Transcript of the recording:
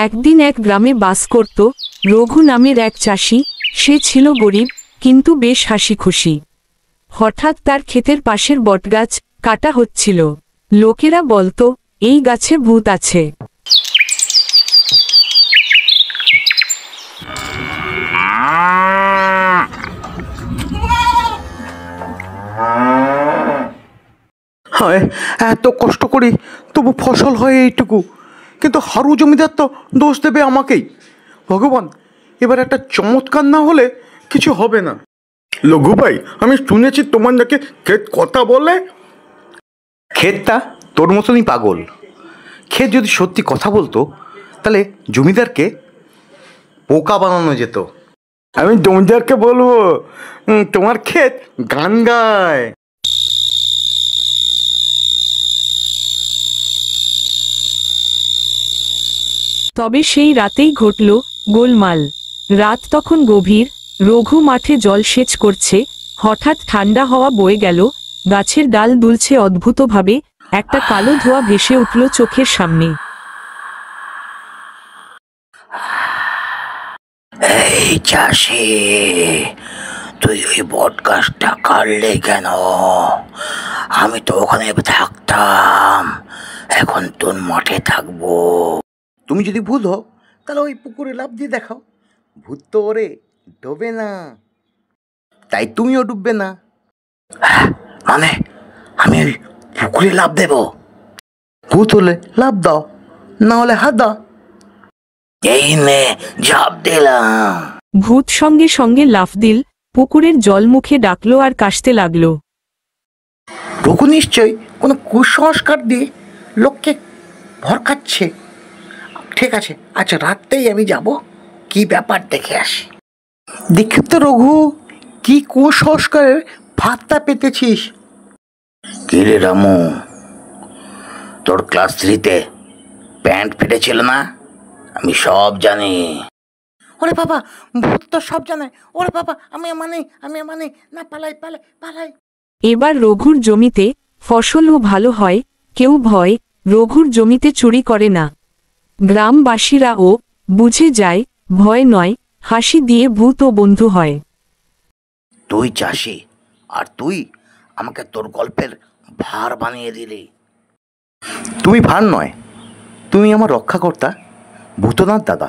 একদিন এক গ্রামে বাস করত রঘু নামের এক চাষি। সে ছিল গরিব কিন্তু বেশ হাসি খুশি। হঠাৎ তার ক্ষেতের পাশের বটগাছ কাটা হচ্ছিল। লোকেরা বলতো এই গাছে ভূত আছে। হায়, এত কষ্ট করি তবু ফসল হয় এইটুকু, কিন্তু হারু জমিদার তো দোষ দেবে আমাকেই। ভগবান, এবার একটা চমৎকার না হলে কিছু হবে না। লঘু ভাই, আমি শুনেছি তোমার নাকি ক্ষেত কথা বলে। ক্ষেতটা তোর মতনই পাগল। ক্ষেত যদি সত্যি কথা বলতো তাহলে জমিদারকে বোকা বানানো যেত। আমি জমিদারকে বলবো তোমার ক্ষেত গান গায়। তবে সেই রাতেই ঘটল গোলমাল। রাত তখন গভীর। রঘু মাঠে জলসেচ করছে। হঠাৎ ঠান্ডা হাওয়া বয়ে গেল। গাছের ডাল দুলছে অদ্ভুতভাবে। একটা কালো ধোঁয়া ভেসে উঠল চোখের সামনে। এই চাষি, তুই ওই বট গাছটা কাটলে কেন? আমি তো ওখানে থাকতাম, এখন তোর মাঠে থাকবো। তুমি যদি ভূত হও তাহলে ওই পুকুরে লাফ দিয়ে দেখাও। ভূত তো ওরে ডোবে না, তাই তুমিও ডুববে না। মানে আমি ওই পুকুরে লাফ দেব? ভূত হলে লাফ দাও, না হলে হাত দাও। এই নে, ঝাঁপ দিলাম। ভূত সঙ্গে সঙ্গে লাফ দিল, পুকুরের জল মুখে ডাকলো আর কাশতে লাগলো। রঘু নিশ্চয়ই কোনো কুসংস্কার দিয়ে লোককে ভরকাচ্ছে। ঠিক আছে, আচ্ছা রাতটাই আমি যাব, কি ব্যাপার দেখে আসি। দেখি তো রঘু, কি কুসংস্কারের ভাতটা পেতেছিস। কি রে রামু, তোর ক্লাস 3-তে প্যান্ট ফেটেছিল না? আমি সব জানি। ওরে বাবা, ভূত তো সব জানে। ওরে বাবা, আমি মানে না, পালাই পালাই পালাই। এবার রঘুর জমিতে ফসলও ভালো হয়। কেউ ভয় রঘুর জমিতে চুরি করে না। গ্রামবাসীরাও বুঝে যায় ভয় নয়, হাসি দিয়ে ভূত ও বন্ধু হয়। তুই চাষি, আর তুই আমাকে তোর গল্পের ভার বানিয়ে দিলি। তুমি ভার নয়, তুমি আমার রক্ষাকর্তা, ভূতনাথ দাদা।